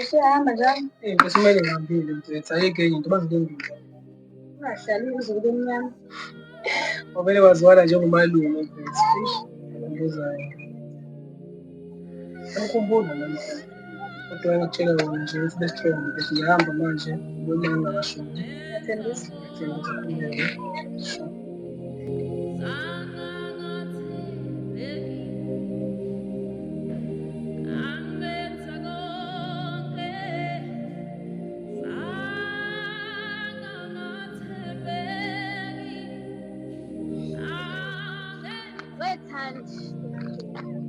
Siyahamba njalo. Besimele ngihambile mfethu, ayikho enye into bazilindile. Ungahlali uzulu kumnyama. Kwamele waziwala njengomalume mfethu. Ngibuzayo. Angikhumbuli nami. Kodwa engakutshela wona nje ukuthi besitrong ukuthi ngiyahamba manje noma ngingakashoni. Yathembisa. Sure.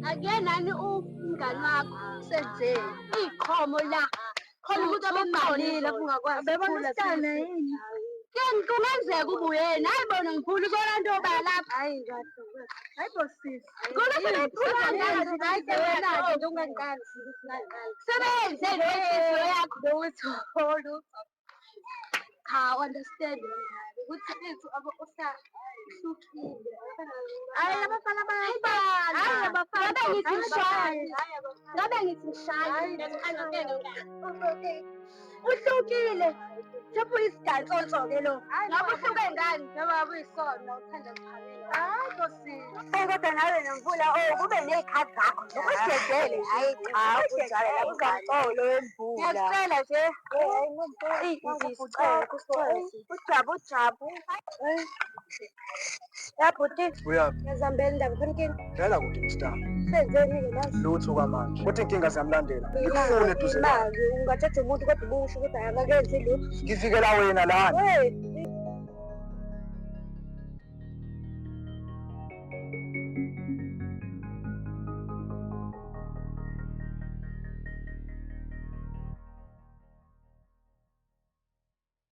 Again, nani umngani wakho usenzeni iqhomo la khona ukuthi abeqalile ungakwazi Bebonisana yini? kungenzeka ube uyena ayibona ngikhulu kona nto oba lapha Hayi ngathi. Hayi bosisi. khona sebephula ngazi Hayi wena nje ungaqali singaqali. sebenze nenhliziyo yakho Bewutholo. cha understand ukuthi bethu osahlukile Hayi abafana bayafana. hayi abafana ngabe ngithi ngishaya ngabe ngithi ngishaya uhlukile Thepha isigatsotso-ke lo ngabe uhluke ngani njengoba uyisona uthanda kuqhabela Hayi bosisi. kodwa nawe nomvula kube ney'khathi zakho usidedele Hayi cha kunjalo uzamxolo wemvula ngiyacela nje ujabu yabhuti Uyaphi? ngiyazihambela indaba khona inkinga Ngela kude mstar. senzeni-ke nazo Lutho kwamanje. Kodwa inkinga ziyamlandela. Ngikufune eduze nawe. imali ungathatha umuntu kodwa ubusho ukuthi akakenzi lutho Ngivikela wena lana.